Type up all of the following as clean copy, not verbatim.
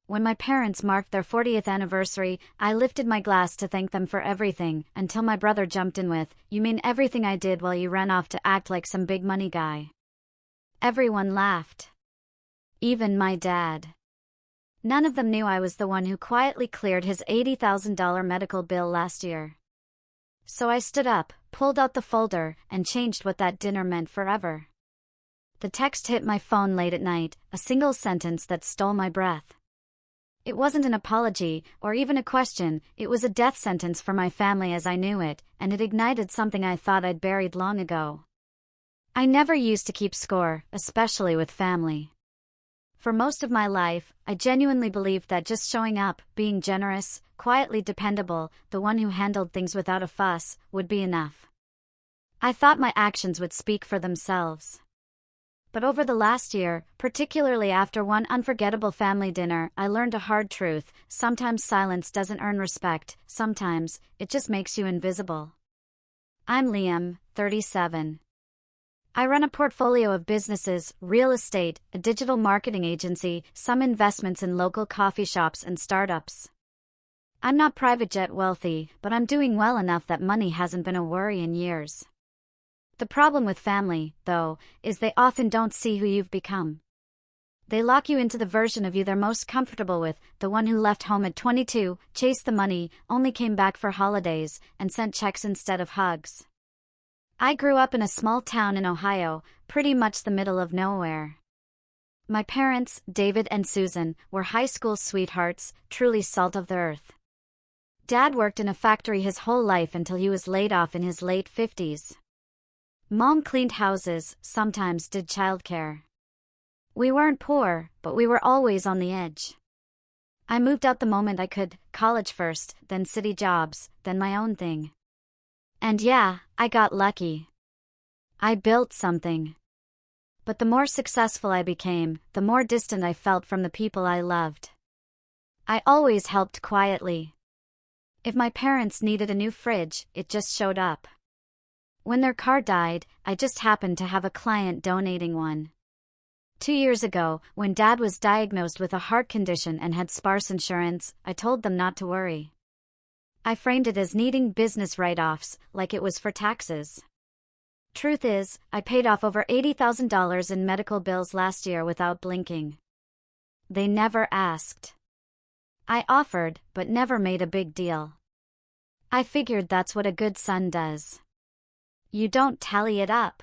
When my parents marked their 40th anniversary, I lifted my glass to thank them for everything, until my brother jumped in with, "You mean everything I did while you ran off to act like some big money guy?" Everyone laughed. Even my dad. None of them knew I was the one who quietly cleared his $80,000 medical bill last year. So I stood up, pulled out the folder, and changed what that dinner meant forever. The text hit my phone late at night, a single sentence that stole my breath. It wasn't an apology, or even a question, it was a death sentence for my family as I knew it, and it ignited something I thought I'd buried long ago. I never used to keep score, especially with family. For most of my life, I genuinely believed that just showing up, being generous, quietly dependable, the one who handled things without a fuss, would be enough. I thought my actions would speak for themselves. But over the last year, particularly after one unforgettable family dinner, I learned a hard truth: sometimes silence doesn't earn respect, sometimes it just makes you invisible. I'm Liam, 37. I run a portfolio of businesses, real estate, a digital marketing agency, some investments in local coffee shops and startups. I'm not private jet wealthy, but I'm doing well enough that money hasn't been a worry in years. The problem with family, though, is they often don't see who you've become. They lock you into the version of you they're most comfortable with, the one who left home at 22, chased the money, only came back for holidays, and sent checks instead of hugs. I grew up in a small town in Ohio, pretty much the middle of nowhere. My parents, David and Susan, were high school sweethearts, truly salt of the earth. Dad worked in a factory his whole life until he was laid off in his late 50s. Mom cleaned houses, sometimes did childcare. We weren't poor, but we were always on the edge. I moved out the moment I could, college first, then city jobs, then my own thing. And yeah, I got lucky. I built something. But the more successful I became, the more distant I felt from the people I loved. I always helped quietly. If my parents needed a new fridge, it just showed up. When their car died, I just happened to have a client donating one. 2 years ago, when Dad was diagnosed with a heart condition and had sparse insurance, I told them not to worry. I framed it as needing business write-offs, like it was for taxes. Truth is, I paid off over $80,000 in medical bills last year without blinking. They never asked. I offered, but never made a big deal. I figured that's what a good son does. You don't tally it up.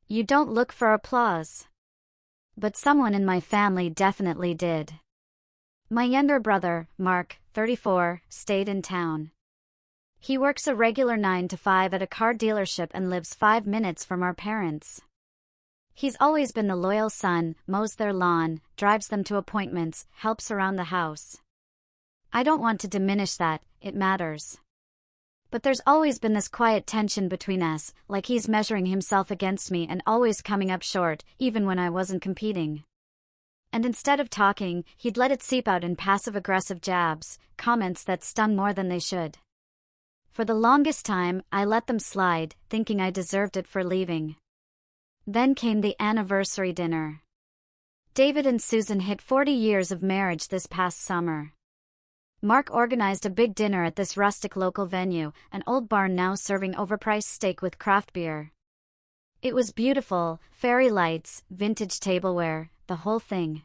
You don't look for applause. But someone in my family definitely did. My younger brother, Mark, 34, stayed in town. He works a regular 9 to 5 at a car dealership and lives 5 minutes from our parents. He's always been the loyal son, mows their lawn, drives them to appointments, helps around the house. I don't want to diminish that, it matters. But there's always been this quiet tension between us, like he's measuring himself against me and always coming up short, even when I wasn't competing. And instead of talking, he'd let it seep out in passive-aggressive jabs, comments that stung more than they should. For the longest time, I let them slide, thinking I deserved it for leaving. Then came the anniversary dinner. David and Susan hit 40 years of marriage this past summer. Mark organized a big dinner at this rustic local venue, an old barn now serving overpriced steak with craft beer. It was beautiful, fairy lights, vintage tableware, the whole thing.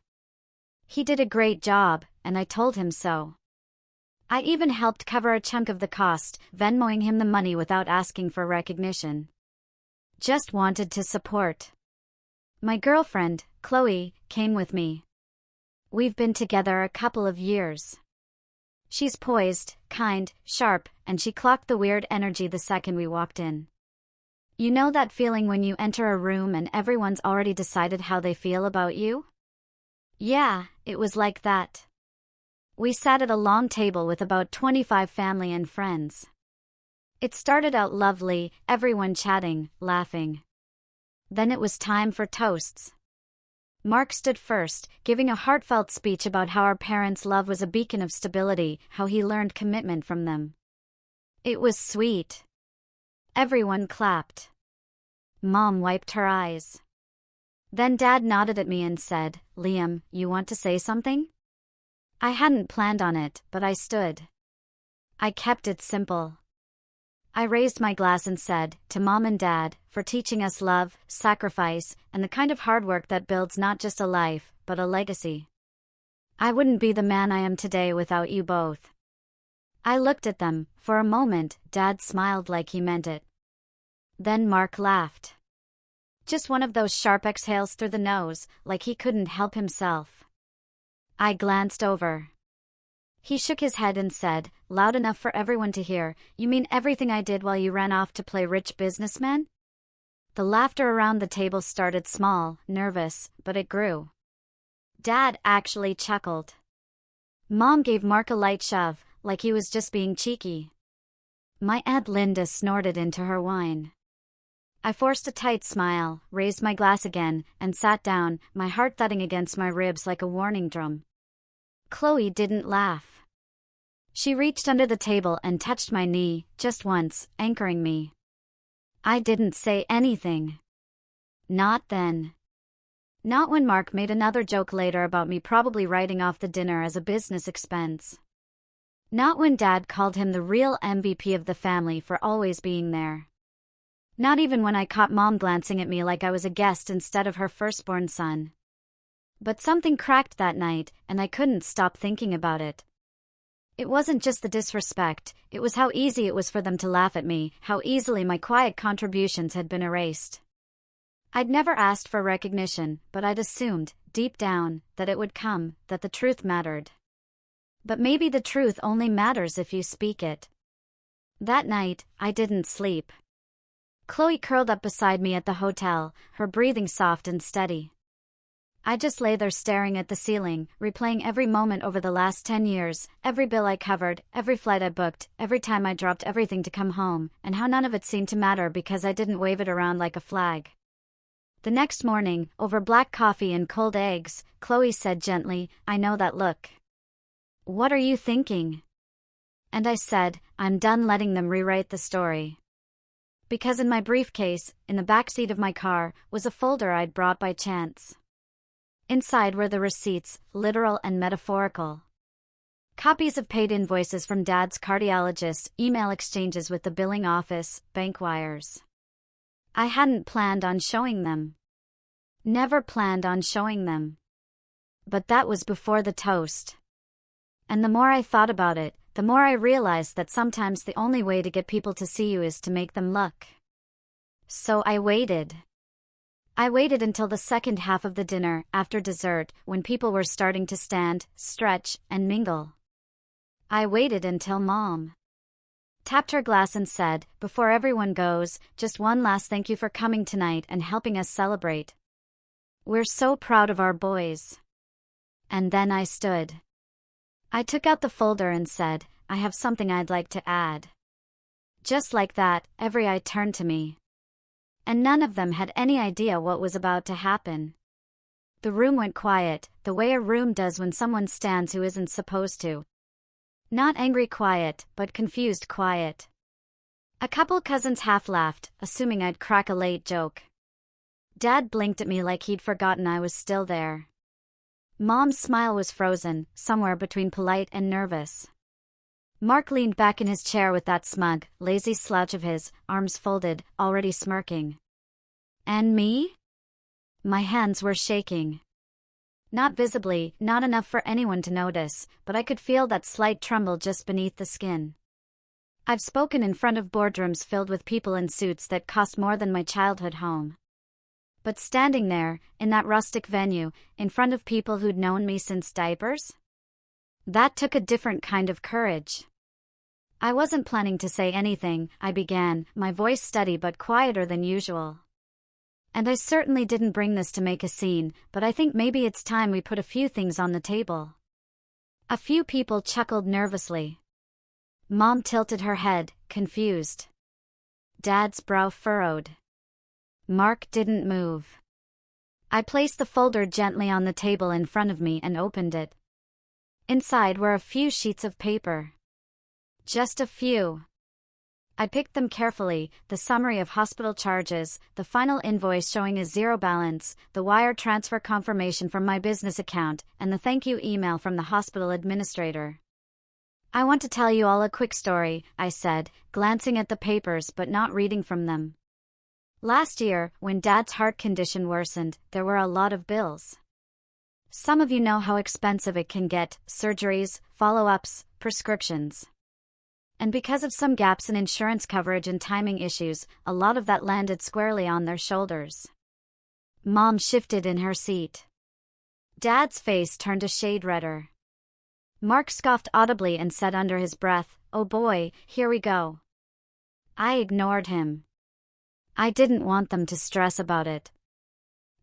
He did a great job, and I told him so. I even helped cover a chunk of the cost, Venmoing him the money without asking for recognition. Just wanted to support. My girlfriend, Chloe, came with me. We've been together a couple of years. She's poised, kind, sharp, and she clocked the weird energy the second we walked in. You know that feeling when you enter a room and everyone's already decided how they feel about you? Yeah, it was like that. We sat at a long table with about 25 family and friends. It started out lovely, everyone chatting, laughing. Then it was time for toasts. Mark stood first, giving a heartfelt speech about how our parents' love was a beacon of stability, how he learned commitment from them. It was sweet. Everyone clapped. Mom wiped her eyes. Then Dad nodded at me and said, "Liam, you want to say something?" I hadn't planned on it, but I stood. I kept it simple. I raised my glass and said, to Mom and Dad, for teaching us love, sacrifice, and the kind of hard work that builds not just a life, but a legacy. I wouldn't be the man I am today without you both. I looked at them. For a moment, Dad smiled like he meant it. Then Mark laughed. Just one of those sharp exhales through the nose, like he couldn't help himself. I glanced over. He shook his head and said, loud enough for everyone to hear, "You mean everything I did while you ran off to play rich businessman?" The laughter around the table started small, nervous, but it grew. Dad actually chuckled. Mom gave Mark a light shove, like he was just being cheeky. My Aunt Linda snorted into her wine. I forced a tight smile, raised my glass again, and sat down, my heart thudding against my ribs like a warning drum. Chloe didn't laugh. She reached under the table and touched my knee, just once, anchoring me. I didn't say anything. Not then. Not when Mark made another joke later about me probably writing off the dinner as a business expense. Not when Dad called him the real MVP of the family for always being there. Not even when I caught Mom glancing at me like I was a guest instead of her firstborn son. But something cracked that night, and I couldn't stop thinking about it. It wasn't just the disrespect, it was how easy it was for them to laugh at me, how easily my quiet contributions had been erased. I'd never asked for recognition, but I'd assumed, deep down, that it would come, that the truth mattered. But maybe the truth only matters if you speak it. That night, I didn't sleep. Chloe curled up beside me at the hotel, her breathing soft and steady. I just lay there staring at the ceiling, replaying every moment over the last 10 years, every bill I covered, every flight I booked, every time I dropped everything to come home, and how none of it seemed to matter because I didn't wave it around like a flag. The next morning, over black coffee and cold eggs, Chloe said gently, "I know that look. What are you thinking?" And I said, "I'm done letting them rewrite the story." Because in my briefcase, in the backseat of my car, was a folder I'd brought by chance. Inside were the receipts, literal and metaphorical. Copies of paid invoices from Dad's cardiologist, email exchanges with the billing office, bank wires. I hadn't planned on showing them. Never planned on showing them. But that was before the toast. And the more I thought about it, the more I realized that sometimes the only way to get people to see you is to make them look. So I waited. I waited until the second half of the dinner, after dessert, when people were starting to stand, stretch, and mingle. I waited until Mom tapped her glass and said, "Before everyone goes, just one last thank you for coming tonight and helping us celebrate. We're so proud of our boys." And then I stood. I took out the folder and said, "I have something I'd like to add." Just like that, every eye turned to me. And none of them had any idea what was about to happen. The room went quiet, the way a room does when someone stands who isn't supposed to. Not angry quiet, but confused quiet. A couple cousins half laughed, assuming I'd crack a late joke. Dad blinked at me like he'd forgotten I was still there. Mom's smile was frozen, somewhere between polite and nervous. Mark leaned back in his chair with that smug, lazy slouch of his, arms folded, already smirking. And me? My hands were shaking. Not visibly, not enough for anyone to notice, but I could feel that slight tremble just beneath the skin. I've spoken in front of boardrooms filled with people in suits that cost more than my childhood home. But standing there, in that rustic venue, in front of people who'd known me since diapers? That took a different kind of courage. I wasn't planning to say anything, I began, my voice steady but quieter than usual. And I certainly didn't bring this to make a scene, but I think maybe it's time we put a few things on the table. A few people chuckled nervously. Mom tilted her head, confused. Dad's brow furrowed. Mark didn't move. I placed the folder gently on the table in front of me and opened it. Inside were a few sheets of paper. Just a few. I picked them carefully: the summary of hospital charges, the final invoice showing a zero balance, the wire transfer confirmation from my business account, and the thank you email from the hospital administrator. I want to tell you all a quick story, I said, glancing at the papers but not reading from them. Last year, when Dad's heart condition worsened, there were a lot of bills. Some of you know how expensive it can get: surgeries, follow-ups, prescriptions. And because of some gaps in insurance coverage and timing issues, a lot of that landed squarely on their shoulders. Mom shifted in her seat. Dad's face turned a shade redder. Mark scoffed audibly and said under his breath, "Oh boy, here we go." I ignored him. I didn't want them to stress about it.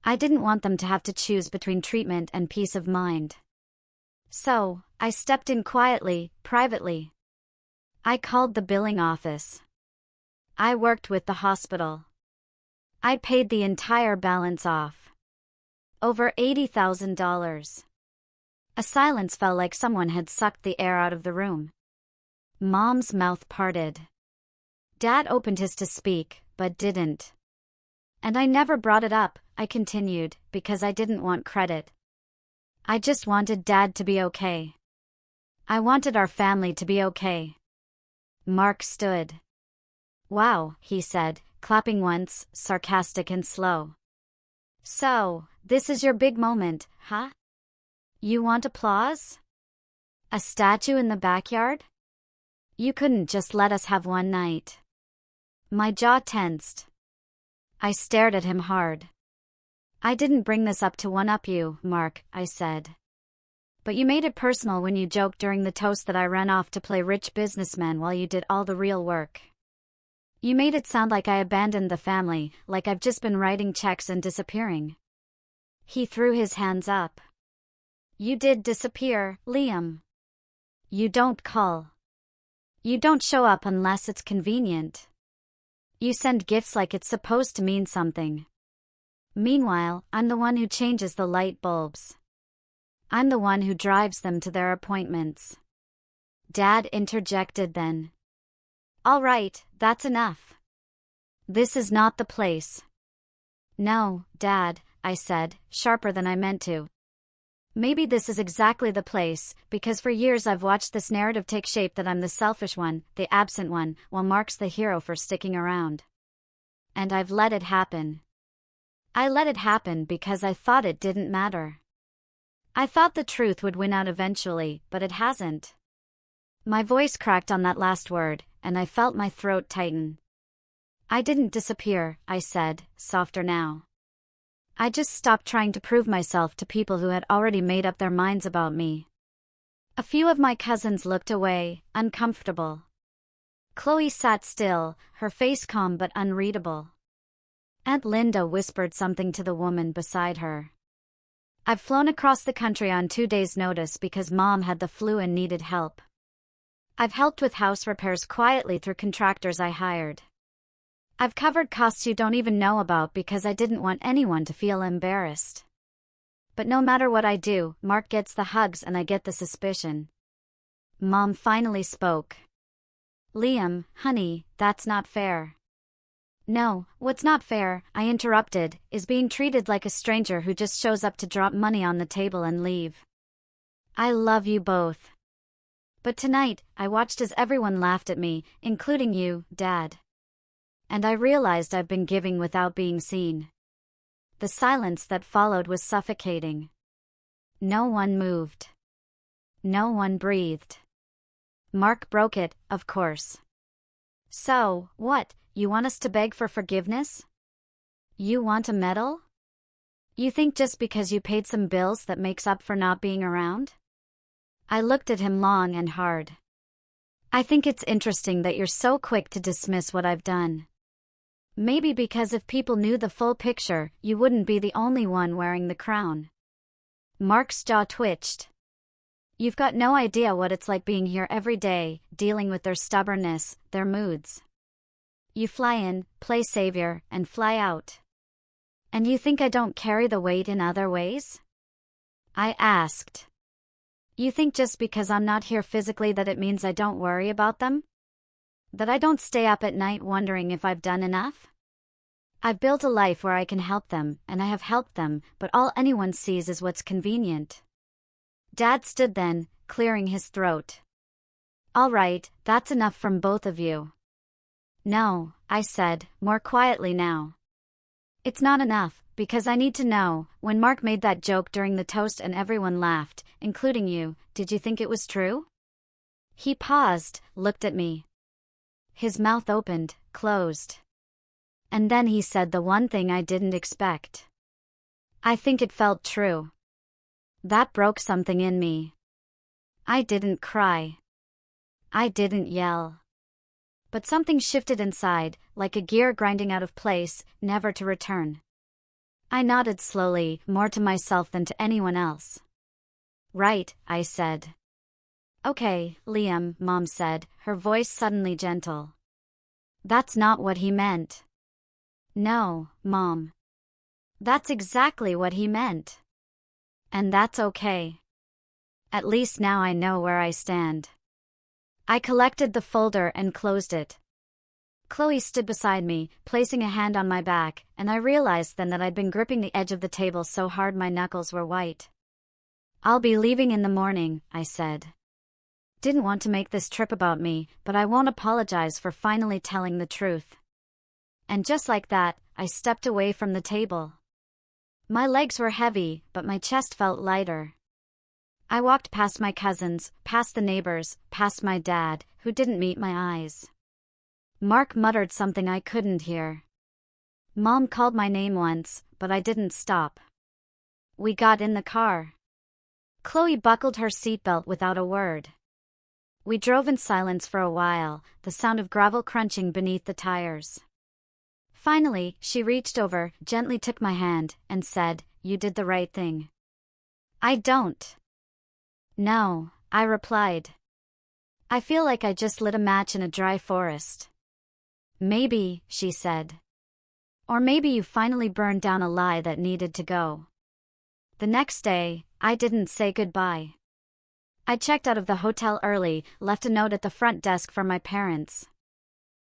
I didn't want them to have to choose between treatment and peace of mind. So, I stepped in quietly, privately. I called the billing office. I worked with the hospital. I paid the entire balance off. Over $80,000. A silence fell, like someone had sucked the air out of the room. Mom's mouth parted. Dad opened his to speak, but didn't. And I never brought it up, I continued, because I didn't want credit. I just wanted Dad to be okay. I wanted our family to be okay. Mark stood. "Wow," he said, clapping once, sarcastic and slow. "So, this is your big moment, huh? You want applause? A statue in the backyard? You couldn't just let us have one night." My jaw tensed. I stared at him hard. "I didn't bring this up to one-up you, Mark," I said. "But you made it personal when you joked during the toast that I ran off to play rich businessman while you did all the real work. You made it sound like I abandoned the family, like I've just been writing checks and disappearing." He threw his hands up. "You did disappear, Liam. You don't call. You don't show up unless it's convenient. You send gifts like it's supposed to mean something. Meanwhile, I'm the one who changes the light bulbs. I'm the one who drives them to their appointments." Dad interjected then. "All right, that's enough. This is not the place." "No, Dad," I said, sharper than I meant to. "Maybe this is exactly the place, because for years I've watched this narrative take shape that I'm the selfish one, the absent one, while Mark's the hero for sticking around. And I've let it happen. I let it happen because I thought it didn't matter. I thought the truth would win out eventually, but it hasn't." My voice cracked on that last word, and I felt my throat tighten. "I didn't disappear," I said, softer now. "I just stopped trying to prove myself to people who had already made up their minds about me." A few of my cousins looked away, uncomfortable. Chloe sat still, her face calm but unreadable. Aunt Linda whispered something to the woman beside her. "I've flown across the country on 2 days' notice because Mom had the flu and needed help. I've helped with house repairs quietly through contractors I hired. I've covered costs you don't even know about because I didn't want anyone to feel embarrassed. But no matter what I do, Mark gets the hugs and I get the suspicion." Mom finally spoke. "Liam, honey, that's not fair." "No, what's not fair," I interrupted, "is being treated like a stranger who just shows up to drop money on the table and leave. I love you both. But tonight, I watched as everyone laughed at me, including you, Dad. And I realized I've been giving without being seen." The silence that followed was suffocating. No one moved. No one breathed. Mark broke it, of course. "So, what? You want us to beg for forgiveness? You want a medal? You think just because you paid some bills that makes up for not being around?" I looked at him long and hard. "I think it's interesting that you're so quick to dismiss what I've done. Maybe because if people knew the full picture, you wouldn't be the only one wearing the crown." Mark's jaw twitched. "You've got no idea what it's like being here every day, dealing with their stubbornness, their moods. You fly in, play savior, and fly out. And you think I don't carry the weight in other ways?" I asked. "You think just because I'm not here physically that it means I don't worry about them?" That I don't stay up at night wondering if I've done enough? I've built a life where I can help them, and I have helped them, but all anyone sees is what's convenient. Dad stood then, clearing his throat. All right, that's enough from both of you. No, I said, more quietly now. It's not enough, because I need to know, when Mark made that joke during the toast and everyone laughed, including you, did you think it was true? He paused, looked at me. His mouth opened, closed. And then he said the one thing I didn't expect. I think it felt true. That broke something in me. I didn't cry. I didn't yell. But something shifted inside, like a gear grinding out of place, never to return. I nodded slowly, more to myself than to anyone else. Right, I said. Okay, Liam, Mom said, her voice suddenly gentle. That's not what he meant. No, Mom. That's exactly what he meant. And that's okay. At least now I know where I stand. I collected the folder and closed it. Chloe stood beside me, placing a hand on my back, and I realized then that I'd been gripping the edge of the table so hard my knuckles were white. I'll be leaving in the morning, I said. Didn't want to make this trip about me, but I won't apologize for finally telling the truth. And just like that, I stepped away from the table. My legs were heavy, but my chest felt lighter. I walked past my cousins, past the neighbors, past my dad, who didn't meet my eyes. Mark muttered something I couldn't hear. Mom called my name once, but I didn't stop. We got in the car. Chloe buckled her seatbelt without a word. We drove in silence for a while, the sound of gravel crunching beneath the tires. Finally, she reached over, gently took my hand, and said, "You did the right thing." I don't. No, I replied. I feel like I just lit a match in a dry forest. Maybe, she said. Or maybe you finally burned down a lie that needed to go. The next day, I didn't say goodbye. I checked out of the hotel early, left a note at the front desk for my parents.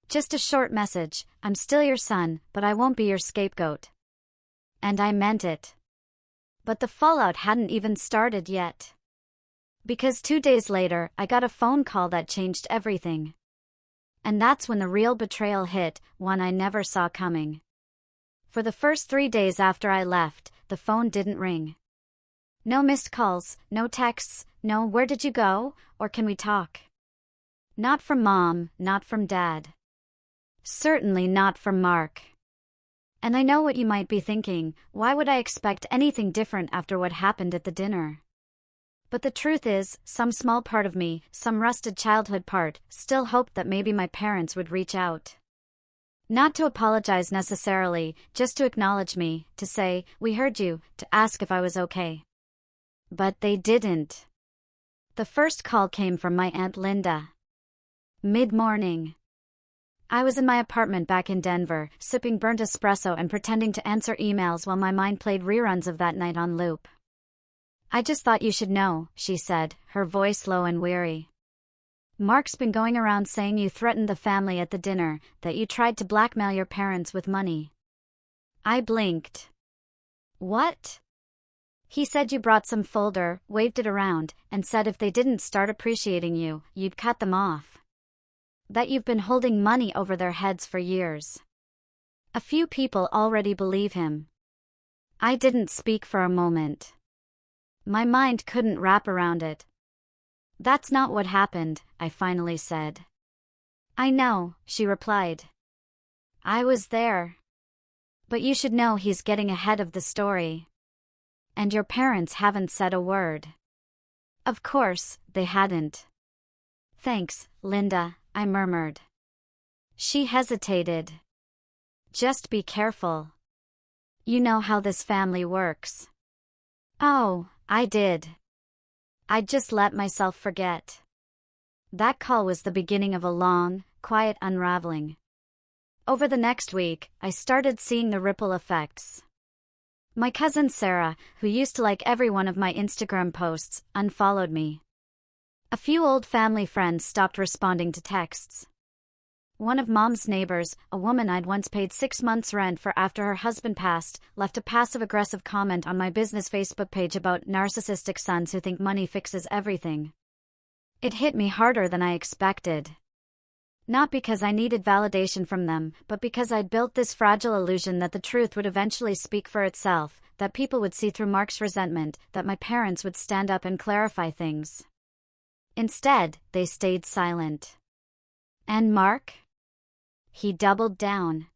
Just a short message, I'm still your son, but I won't be your scapegoat. And I meant it. But the fallout hadn't even started yet. Because 2 days later, I got a phone call that changed everything. And that's when the real betrayal hit, one I never saw coming. For the first 3 days after I left, the phone didn't ring. No missed calls, no texts, no "where did you go?" or "can we talk?" Not from Mom, not from Dad. Certainly not from Mark. And I know what you might be thinking, why would I expect anything different after what happened at the dinner? But the truth is, some small part of me, some rusted childhood part, still hoped that maybe my parents would reach out. Not to apologize necessarily, just to acknowledge me, to say, "We heard you," to ask if I was okay. But they didn't. The first call came from my Aunt Linda. Mid-morning. I was in my apartment back in Denver, sipping burnt espresso and pretending to answer emails while my mind played reruns of that night on loop. "I just thought you should know," she said, her voice low and weary. "Mark's been going around saying you threatened the family at the dinner, that you tried to blackmail your parents with money." I blinked. "What?" "He said you brought some folder, waved it around, and said if they didn't start appreciating you, you'd cut them off. That you've been holding money over their heads for years. A few people already believe him." I didn't speak for a moment. My mind couldn't wrap around it. "That's not what happened," I finally said. "I know," she replied. "I was there. But you should know he's getting ahead of the story. And your parents haven't said a word." Of course, they hadn't. "Thanks, Linda," I murmured. She hesitated. "Just be careful. You know how this family works." Oh, I did. I'd just let myself forget. That call was the beginning of a long, quiet unraveling. Over the next week, I started seeing the ripple effects. My cousin Sarah, who used to like every one of my Instagram posts, unfollowed me. A few old family friends stopped responding to texts. One of Mom's neighbors, a woman I'd once paid 6 months' rent for after her husband passed, left a passive-aggressive comment on my business Facebook page about narcissistic sons who think money fixes everything. It hit me harder than I expected. Not because I needed validation from them, but because I'd built this fragile illusion that the truth would eventually speak for itself, that people would see through Mark's resentment, that my parents would stand up and clarify things. Instead, they stayed silent. And Mark? He doubled down.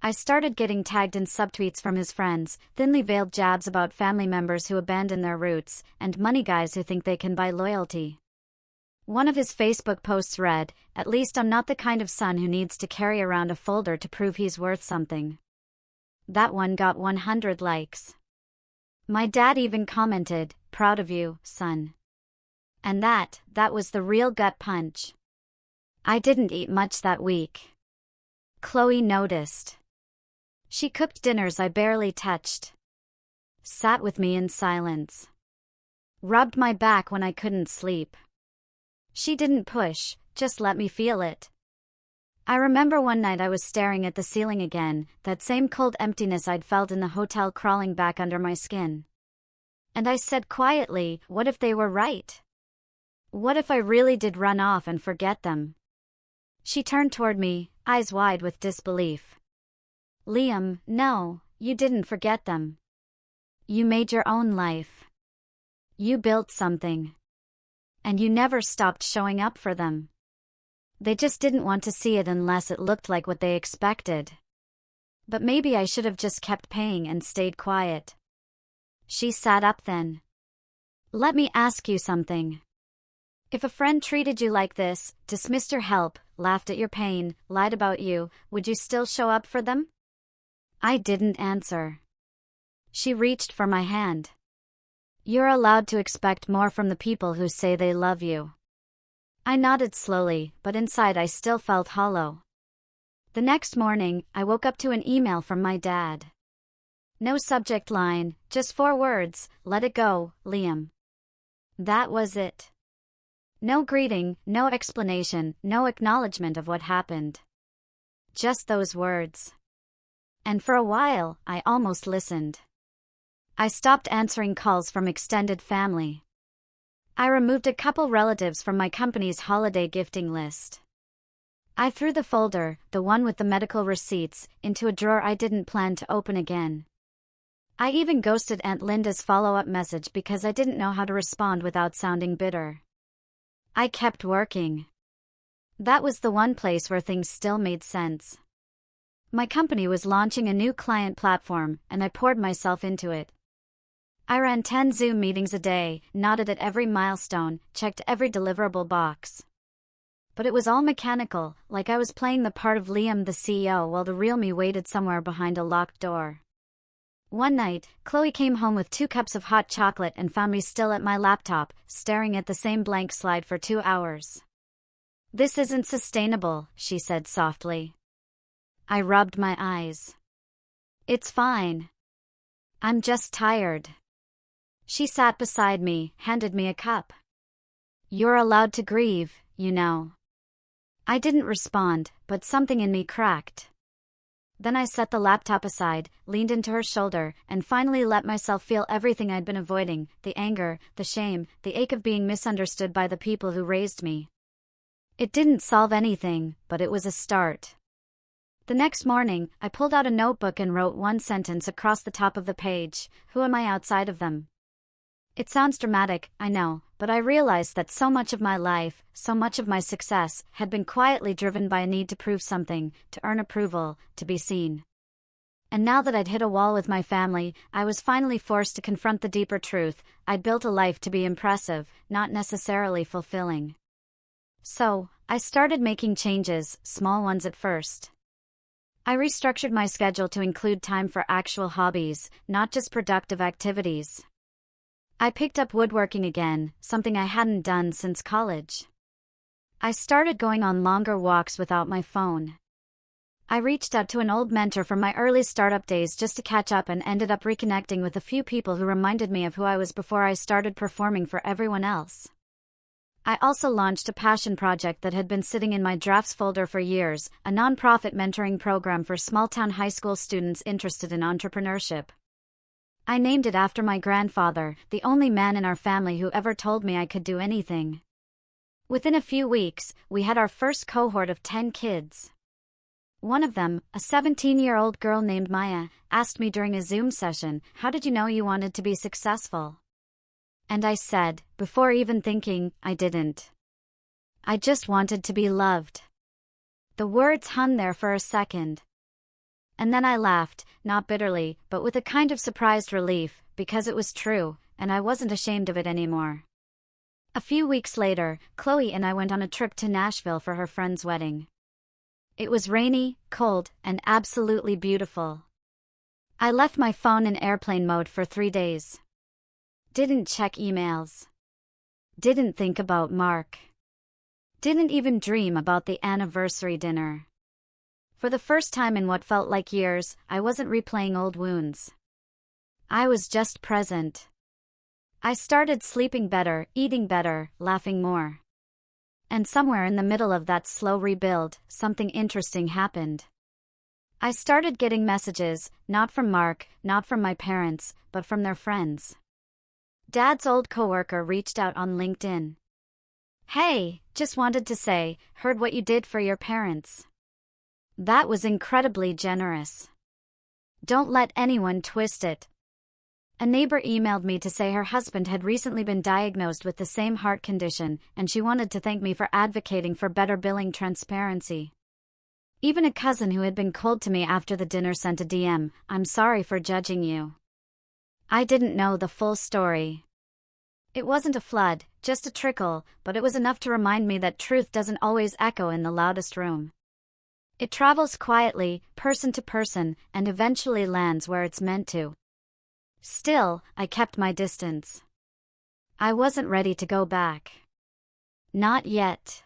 I started getting tagged in subtweets from his friends, thinly veiled jabs about family members who abandon their roots, and money guys who think they can buy loyalty. One of his Facebook posts read, "At least I'm not the kind of son who needs to carry around a folder to prove he's worth something." That one got 100 likes. My dad even commented, "Proud of you, son." And that was the real gut punch. I didn't eat much that week. Chloe noticed. She cooked dinners I barely touched. Sat with me in silence. Rubbed my back when I couldn't sleep. She didn't push, just let me feel it. I remember one night I was staring at the ceiling again, that same cold emptiness I'd felt in the hotel crawling back under my skin. And I said quietly, what if they were right? What if I really did run off and forget them? She turned toward me, eyes wide with disbelief. Liam, no, you didn't forget them. You made your own life. You built something. And you never stopped showing up for them. They just didn't want to see it unless it looked like what they expected. But maybe I should have just kept paying and stayed quiet. She sat up then. Let me ask you something. If a friend treated you like this, dismissed your help, laughed at your pain, lied about you, would you still show up for them? I didn't answer. She reached for my hand. You're allowed to expect more from the people who say they love you. I nodded slowly, but inside I still felt hollow. The next morning, I woke up to an email from my dad. No subject line, just 4 words, "Let it go, Liam." That was it. No greeting, no explanation, no acknowledgement of what happened. Just those words. And for a while, I almost listened. I stopped answering calls from extended family. I removed a couple relatives from my company's holiday gifting list. I threw the folder, the one with the medical receipts, into a drawer I didn't plan to open again. I even ghosted Aunt Linda's follow-up message because I didn't know how to respond without sounding bitter. I kept working. That was the one place where things still made sense. My company was launching a new client platform, and I poured myself into it. I ran 10 Zoom meetings a day, nodded at every milestone, checked every deliverable box. But it was all mechanical, like I was playing the part of Liam the CEO while the real me waited somewhere behind a locked door. One night, Chloe came home with 2 cups of hot chocolate and found me still at my laptop, staring at the same blank slide for 2 hours. "This isn't sustainable," she said softly. I rubbed my eyes. "It's fine. I'm just tired." She sat beside me, handed me a cup. "You're allowed to grieve, you know." I didn't respond, but something in me cracked. Then I set the laptop aside, leaned into her shoulder, and finally let myself feel everything I'd been avoiding, the anger, the shame, the ache of being misunderstood by the people who raised me. It didn't solve anything, but it was a start. The next morning, I pulled out a notebook and wrote one sentence across the top of the page: "Who am I outside of them?" It sounds dramatic, I know, but I realized that so much of my life, so much of my success, had been quietly driven by a need to prove something, to earn approval, to be seen. And now that I'd hit a wall with my family, I was finally forced to confront the deeper truth: I'd built a life to be impressive, not necessarily fulfilling. So, I started making changes, small ones at first. I restructured my schedule to include time for actual hobbies, not just productive activities. I picked up woodworking again, something I hadn't done since college. I started going on longer walks without my phone. I reached out to an old mentor from my early startup days just to catch up and ended up reconnecting with a few people who reminded me of who I was before I started performing for everyone else. I also launched a passion project that had been sitting in my drafts folder for years, a nonprofit mentoring program for small-town high school students interested in entrepreneurship. I named it after my grandfather, the only man in our family who ever told me I could do anything. Within a few weeks, we had our first cohort of 10 kids. One of them, a 17-year-old girl named Maya, asked me during a Zoom session, "How did you know you wanted to be successful?" And I said, before even thinking, I didn't. I just wanted to be loved. The words hung there for a second. And then I laughed, not bitterly, but with a kind of surprised relief, because it was true, and I wasn't ashamed of it anymore. A few weeks later, Chloe and I went on a trip to Nashville for her friend's wedding. It was rainy, cold, and absolutely beautiful. I left my phone in airplane mode for 3 days. Didn't check emails. Didn't think about Mark. Didn't even dream about the anniversary dinner. For the first time in what felt like years, I wasn't replaying old wounds. I was just present. I started sleeping better, eating better, laughing more. And somewhere in the middle of that slow rebuild, something interesting happened. I started getting messages, not from Mark, not from my parents, but from their friends. Dad's old coworker reached out on LinkedIn. "Hey, just wanted to say, heard what you did for your parents." That was incredibly generous. Don't let anyone twist it. A neighbor emailed me to say her husband had recently been diagnosed with the same heart condition, and she wanted to thank me for advocating for better billing transparency. Even a cousin who had been cold to me after the dinner sent a DM, "I'm sorry for judging you." I didn't know the full story. It wasn't a flood, just a trickle, but it was enough to remind me that truth doesn't always echo in the loudest room. It travels quietly, person to person, and eventually lands where it's meant to. Still, I kept my distance. I wasn't ready to go back. Not yet.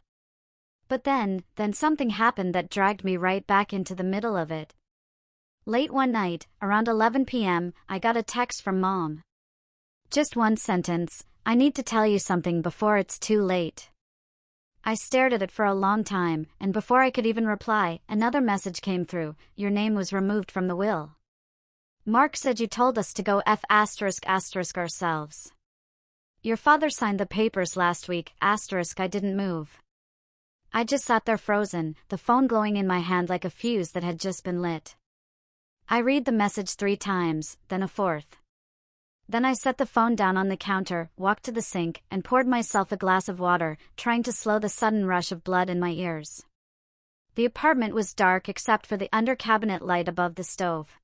But then something happened that dragged me right back into the middle of it. Late one night, around 11 p.m., I got a text from Mom. Just one sentence, "I need to tell you something before it's too late." I stared at it for a long time, and before I could even reply, another message came through, "Your name was removed from the will. Mark said you told us to go ourselves. Your father signed the papers last week, I didn't move." I just sat there frozen, the phone glowing in my hand like a fuse that had just been lit. I read the message 3 times, then a 4th. Then I set the phone down on the counter, walked to the sink, and poured myself a glass of water, trying to slow the sudden rush of blood in my ears. The apartment was dark except for the under-cabinet light above the stove.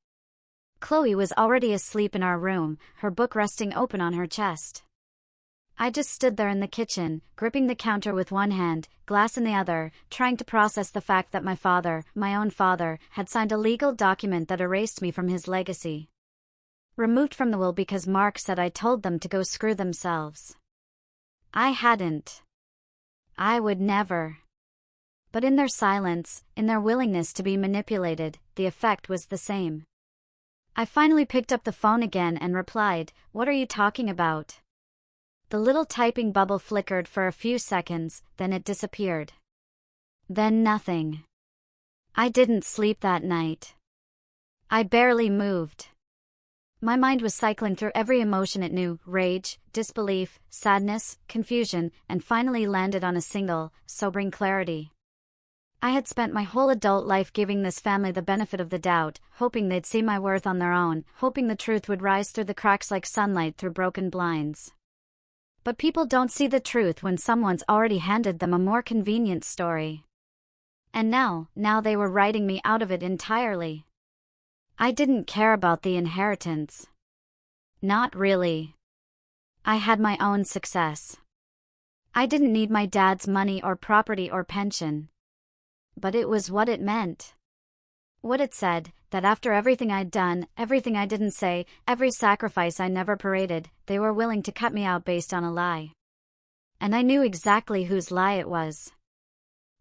Chloe was already asleep in our room, her book resting open on her chest. I just stood there in the kitchen, gripping the counter with one hand, glass in the other, trying to process the fact that my father, my own father, had signed a legal document that erased me from his legacy. Removed from the will because Mark said I told them to go screw themselves. I hadn't. I would never. But in their silence, in their willingness to be manipulated, the effect was the same. I finally picked up the phone again and replied, "What are you talking about?" The little typing bubble flickered for a few seconds, then it disappeared. Then nothing. I didn't sleep that night. I barely moved. My mind was cycling through every emotion it knew, rage, disbelief, sadness, confusion, and finally landed on a single, sobering clarity. I had spent my whole adult life giving this family the benefit of the doubt, hoping they'd see my worth on their own, hoping the truth would rise through the cracks like sunlight through broken blinds. But people don't see the truth when someone's already handed them a more convenient story. And now they were writing me out of it entirely. I didn't care about the inheritance. Not really. I had my own success. I didn't need my dad's money or property or pension. But it was what it meant. What it said, that after everything I'd done, everything I didn't say, every sacrifice I never paraded, they were willing to cut me out based on a lie. And I knew exactly whose lie it was.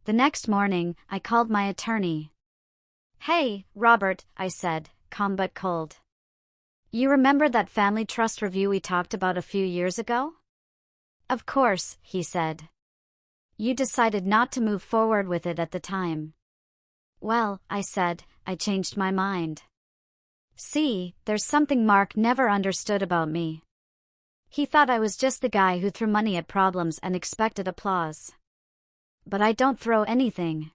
The next morning, I called my attorney. "Hey, Robert," I said, calm but cold. "You remember that family trust review we talked about a few years ago?" "Of course," he said. You decided not to move forward with it at the time. Well, I said, I changed my mind. See, there's something Mark never understood about me. He thought I was just the guy who threw money at problems and expected applause. But I don't throw anything.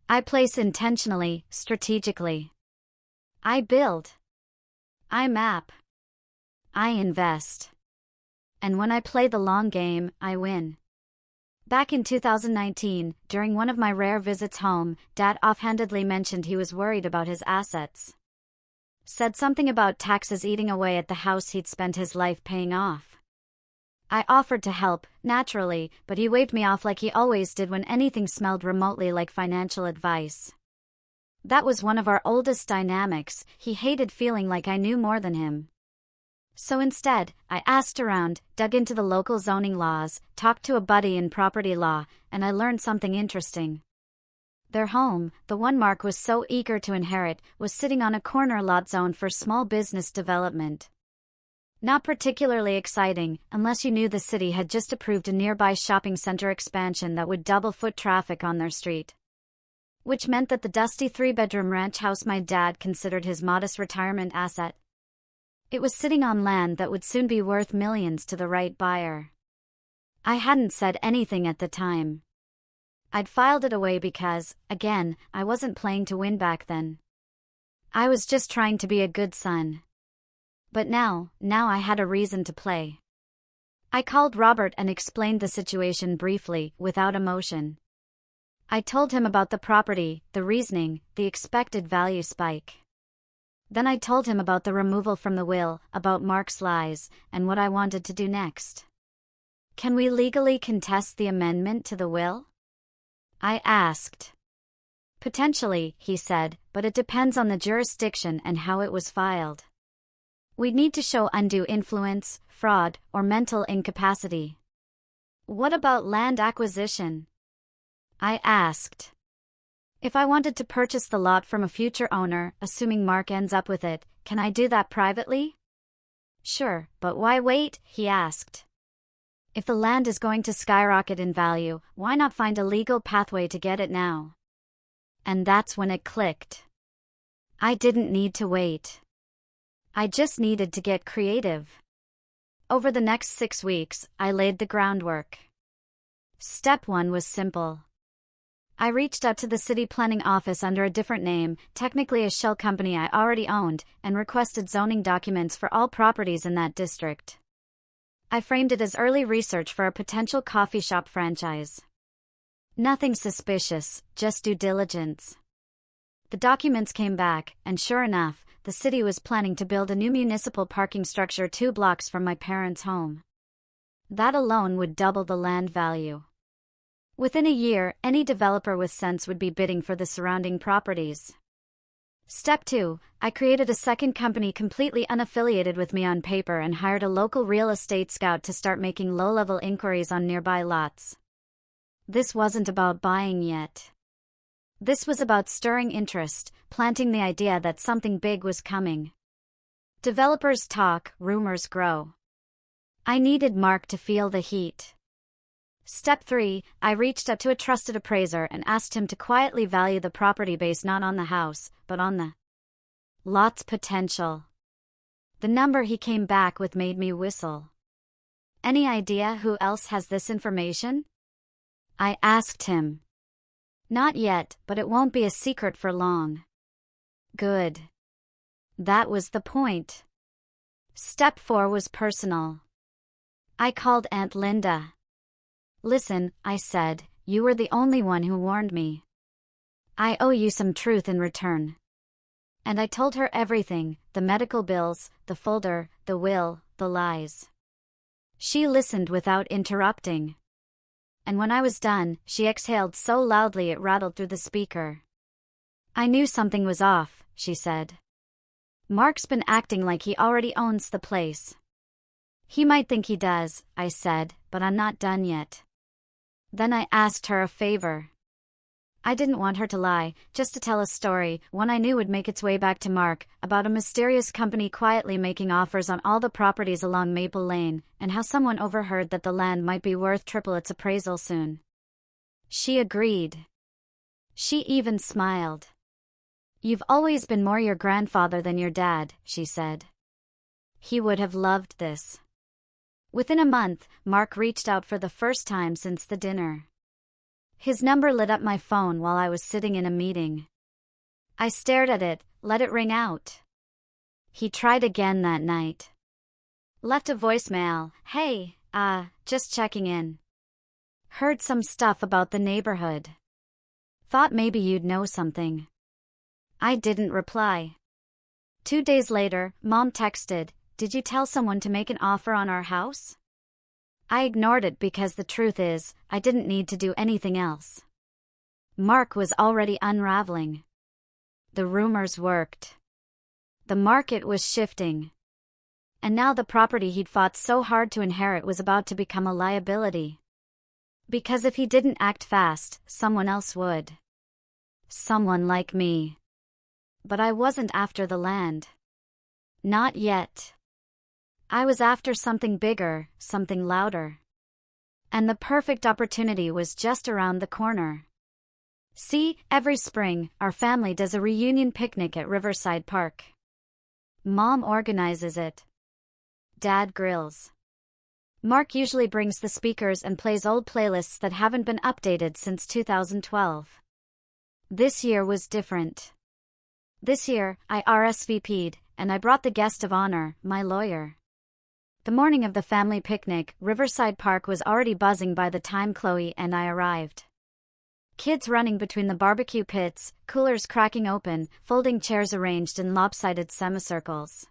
I place intentionally, strategically. I build. I map. I invest. And when I play the long game, I win. Back in 2019, during one of my rare visits home, Dad offhandedly mentioned he was worried about his assets. Said something about taxes eating away at the house he'd spent his life paying off. I offered to help, naturally, but he waved me off like he always did when anything smelled remotely like financial advice. That was one of our oldest dynamics. He hated feeling like I knew more than him. So instead, I asked around, dug into the local zoning laws, talked to a buddy in property law, and I learned something interesting. Their home, the one Mark was so eager to inherit, was sitting on a corner lot zoned for small business development. Not particularly exciting, unless you knew the city had just approved a nearby shopping center expansion that would double foot traffic on their street. Which meant that the dusty 3-bedroom ranch house my dad considered his modest retirement asset. It was sitting on land that would soon be worth millions to the right buyer. I hadn't said anything at the time. I'd filed it away because, again, I wasn't playing to win back then. I was just trying to be a good son. But now I had a reason to play. I called Robert and explained the situation briefly, without emotion. I told him about the property, the reasoning, the expected value spike. Then I told him about the removal from the will, about Mark's lies, and what I wanted to do next. Can we legally contest the amendment to the will? I asked. Potentially, he said, but it depends on the jurisdiction and how it was filed. We'd need to show undue influence, fraud, or mental incapacity. What about land acquisition? I asked. If I wanted to purchase the lot from a future owner, assuming Mark ends up with it, can I do that privately? Sure, but why wait? He asked. If the land is going to skyrocket in value, why not find a legal pathway to get it now? And that's when it clicked. I didn't need to wait. I just needed to get creative. Over the next 6 weeks, I laid the groundwork. Step 1 was simple. I reached out to the city planning office under a different name, technically a shell company I already owned, and requested zoning documents for all properties in that district. I framed it as early research for a potential coffee shop franchise. Nothing suspicious, just due diligence. The documents came back, and sure enough, the city was planning to build a new municipal parking structure 2 blocks from my parents' home. That alone would double the land value. Within a year, any developer with sense would be bidding for the surrounding properties. Step 2, I created a second company completely unaffiliated with me on paper and hired a local real estate scout to start making low-level inquiries on nearby lots. This wasn't about buying yet. This was about stirring interest, planting the idea that something big was coming. Developers talk, rumors grow. I needed Mark to feel the heat. Step 3, I reached out to a trusted appraiser and asked him to quietly value the property based not on the house, but on the lot's potential. The number he came back with made me whistle. Any idea who else has this information? I asked him. Not yet, but it won't be a secret for long. Good. That was the point. Step 4 was personal. I called Aunt Linda. Listen, I said, you were the only one who warned me. I owe you some truth in return. And I told her everything, the medical bills, the folder, the will, the lies. She listened without interrupting. And when I was done, she exhaled so loudly it rattled through the speaker. I knew something was off, she said. Mark's been acting like he already owns the place. He might think he does, I said, but I'm not done yet. Then I asked her a favor. I didn't want her to lie, just to tell a story, one I knew would make its way back to Mark, about a mysterious company quietly making offers on all the properties along Maple Lane, and how someone overheard that the land might be worth triple its appraisal soon. She agreed. She even smiled. You've always been more your grandfather than your dad, she said. He would have loved this. Within a month, Mark reached out for the first time since the dinner. His number lit up my phone while I was sitting in a meeting. I stared at it, let it ring out. He tried again that night. Left a voicemail, "Hey, just checking in. Heard some stuff about the neighborhood. Thought maybe you'd know something." I didn't reply. 2 days later, Mom texted, "Did you tell someone to make an offer on our house?" I ignored it because the truth is, I didn't need to do anything else. Mark was already unraveling. The rumors worked. The market was shifting. And now the property he'd fought so hard to inherit was about to become a liability. Because if he didn't act fast, someone else would. Someone like me. But I wasn't after the land. Not yet. I was after something bigger, something louder. And the perfect opportunity was just around the corner. See, every spring, our family does a reunion picnic at Riverside Park. Mom organizes it. Dad grills. Mark usually brings the speakers and plays old playlists that haven't been updated since 2012. This year was different. This year, I RSVP'd, and I brought the guest of honor, my lawyer. The morning of the family picnic, Riverside Park was already buzzing by the time Chloe and I arrived. Kids running between the barbecue pits, coolers cracking open, folding chairs arranged in lopsided semicircles.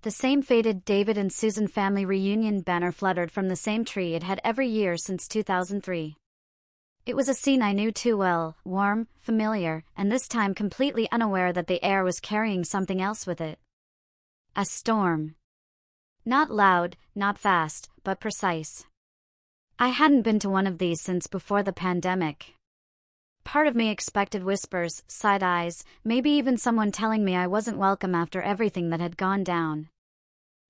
The same faded David and Susan family reunion banner fluttered from the same tree it had every year since 2003. It was a scene I knew too well, warm, familiar, and this time completely unaware that the air was carrying something else with it. A storm. Not loud, not fast, but precise. I hadn't been to one of these since before the pandemic. Part of me expected whispers, side eyes, maybe even someone telling me I wasn't welcome after everything that had gone down.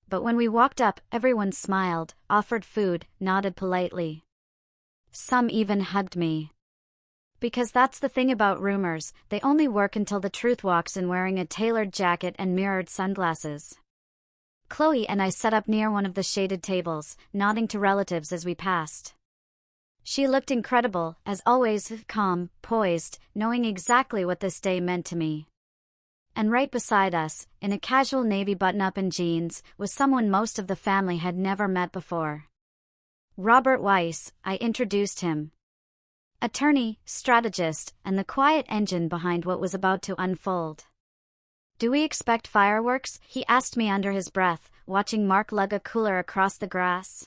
But when we walked up, everyone smiled, offered food, nodded politely. Some even hugged me. Because that's the thing about rumors, they only work until the truth walks in wearing a tailored jacket and mirrored sunglasses. Chloe and I sat up near one of the shaded tables, nodding to relatives as we passed. She looked incredible, as always, calm, poised, knowing exactly what this day meant to me. And right beside us, in a casual navy button-up and jeans, was someone most of the family had never met before. Robert Weiss, I introduced him. Attorney, strategist, and the quiet engine behind what was about to unfold. "Do we expect fireworks?" he asked me under his breath, watching Mark lug a cooler across the grass.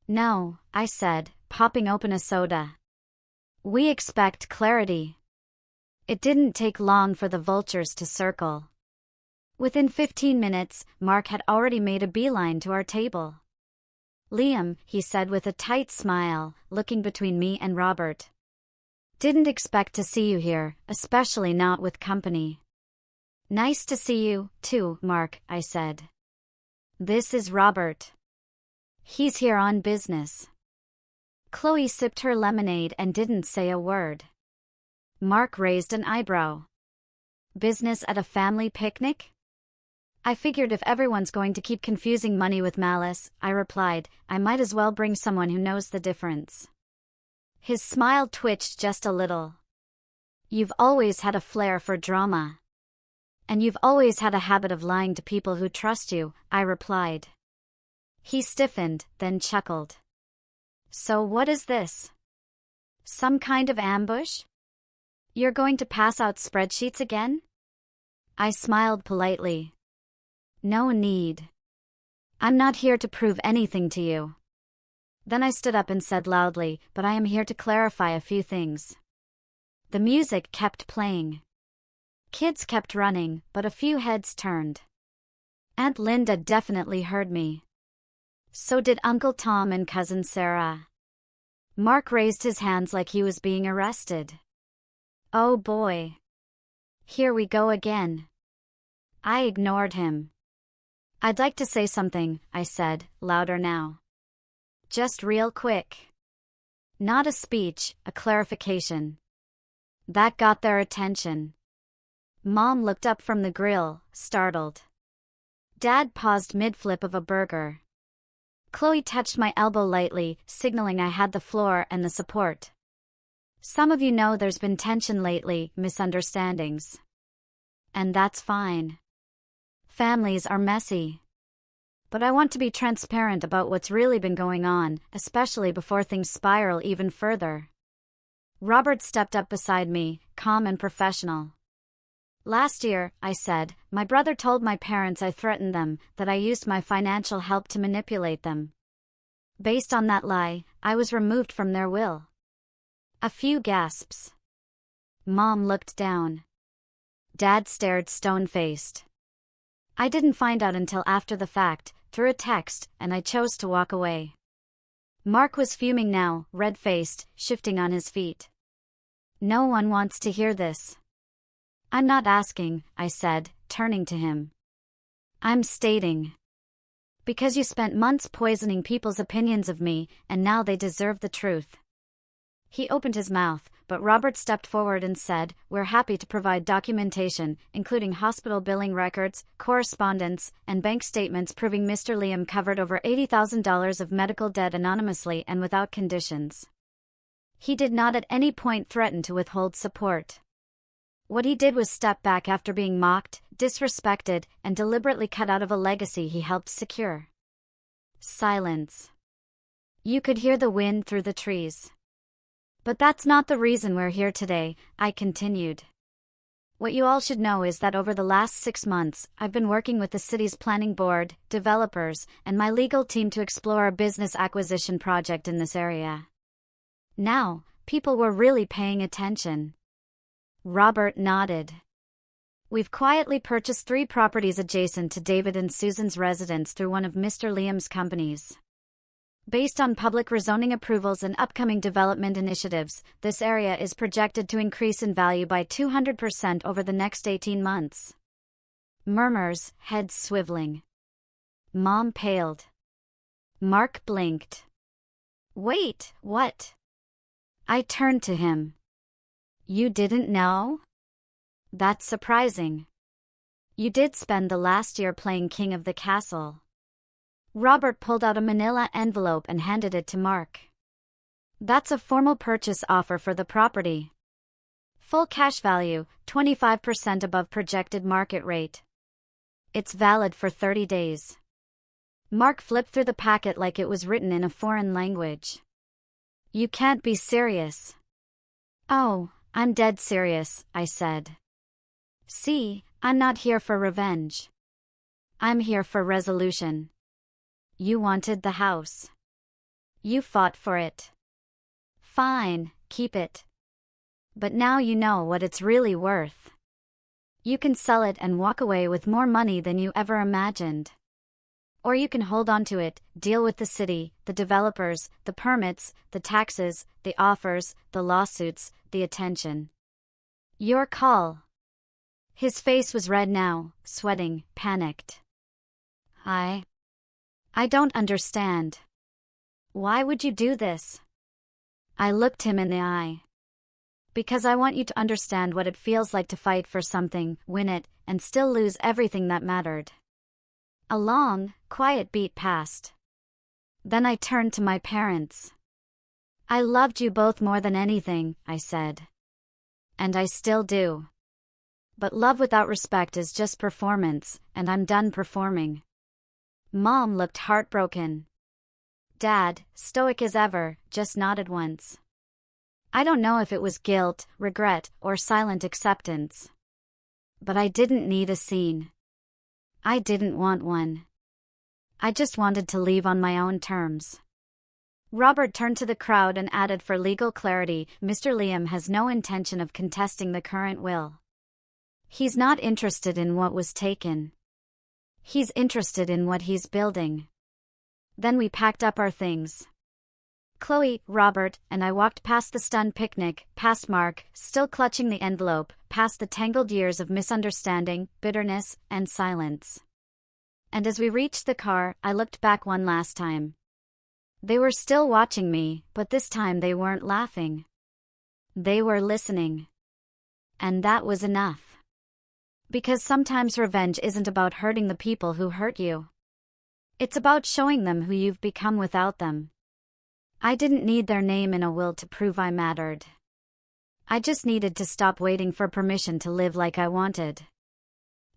"No," I said, popping open a soda. "We expect clarity." It didn't take long for the vultures to circle. Within 15 minutes, Mark had already made a beeline to our table. "Liam," he said with a tight smile, looking between me and Robert. "Didn't expect to see you here, especially not with company." "Nice to see you, too, Mark," I said. "This is Robert. He's here on business." Chloe sipped her lemonade and didn't say a word. Mark raised an eyebrow. "Business at a family picnic?" "I figured if everyone's going to keep confusing money with malice," I replied, "I might as well bring someone who knows the difference." His smile twitched just a little. "You've always had a flair for drama. And you've always had a habit of lying to people who trust you," I replied. He stiffened, then chuckled. "So what is this? Some kind of ambush? You're going to pass out spreadsheets again?" I smiled politely. "No need. I'm not here to prove anything to you." Then I stood up and said loudly, "But I am here to clarify a few things." The music kept playing. Kids kept running, but a few heads turned. Aunt Linda definitely heard me. So did Uncle Tom and Cousin Sarah. Mark raised his hands like he was being arrested. "Oh boy. Here we go again." I ignored him. "I'd like to say something," I said, louder now. "Just real quick. Not a speech, a clarification. That got their attention. Mom looked up from the grill, startled. Dad paused mid-flip of a burger. Chloe touched my elbow lightly, signaling I had the floor and the support. Some of you know there's been tension lately, misunderstandings. And that's fine. Families are messy. But I want to be transparent about what's really been going on, especially before things spiral even further. Robert stepped up beside me, calm and professional. Last year, I said, my brother told my parents I threatened them, that I used my financial help to manipulate them. Based on that lie, I was removed from their will. A few gasps. Mom looked down. Dad stared stone-faced. I didn't find out until after the fact, through a text, and I chose to walk away. Mark was fuming now, red-faced, shifting on his feet. No one wants to hear this. I'm not asking, I said, turning to him. I'm stating. Because you spent months poisoning people's opinions of me, and now they deserve the truth. He opened his mouth, but Robert stepped forward and said, we're happy to provide documentation, including hospital billing records, correspondence, and bank statements proving Mr. Liam covered over $80,000 of medical debt anonymously and without conditions. He did not at any point threaten to withhold support. What he did was step back after being mocked, disrespected, and deliberately cut out of a legacy he helped secure. Silence. You could hear the wind through the trees. But that's not the reason we're here today, I continued. What you all should know is that over the last 6 months, I've been working with the city's planning board, developers, and my legal team to explore a business acquisition project in this area. Now, people were really paying attention. Robert nodded. We've quietly purchased 3 properties adjacent to David and Susan's residence through one of Mr. Liam's companies. Based on public rezoning approvals and upcoming development initiatives, this area is projected to increase in value by 200% over the next 18 months. Murmurs, heads swiveling. Mom paled. Mark blinked. Wait, what? I turned to him. You didn't know? That's surprising. You did spend the last year playing king of the castle. Robert pulled out a manila envelope and handed it to Mark. That's a formal purchase offer for the property. Full cash value, 25% above projected market rate. It's valid for 30 days. Mark flipped through the packet like it was written in a foreign language. You can't be serious. Oh, I'm dead serious, I said. See, I'm not here for revenge. I'm here for resolution. You wanted the house. You fought for it. Fine, keep it. But now you know what it's really worth. You can sell it and walk away with more money than you ever imagined. Or you can hold on to it, deal with the city, the developers, the permits, the taxes, the offers, the lawsuits, the attention. Your call. His face was red now, sweating, panicked. I don't understand. Why would you do this? I looked him in the eye. Because I want you to understand what it feels like to fight for something, win it, and still lose everything that mattered. A long, quiet beat passed. Then I turned to my parents. I loved you both more than anything, I said. And I still do. But love without respect is just performance, and I'm done performing. Mom looked heartbroken. Dad, stoic as ever, just nodded once. I don't know if it was guilt, regret, or silent acceptance. But I didn't need a scene. I didn't want one. I just wanted to leave on my own terms. Robert turned to the crowd and added for legal clarity, Mr. Liam has no intention of contesting the current will. He's not interested in what was taken. He's interested in what he's building. Then we packed up our things. Chloe, Robert, and I walked past the stunned picnic, past Mark, still clutching the envelope, past the tangled years of misunderstanding, bitterness, and silence. And as we reached the car, I looked back one last time. They were still watching me, but this time they weren't laughing. They were listening. And that was enough. Because sometimes revenge isn't about hurting the people who hurt you. It's about showing them who you've become without them. I didn't need their name in a will to prove I mattered. I just needed to stop waiting for permission to live like I wanted.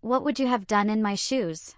What would you have done in my shoes?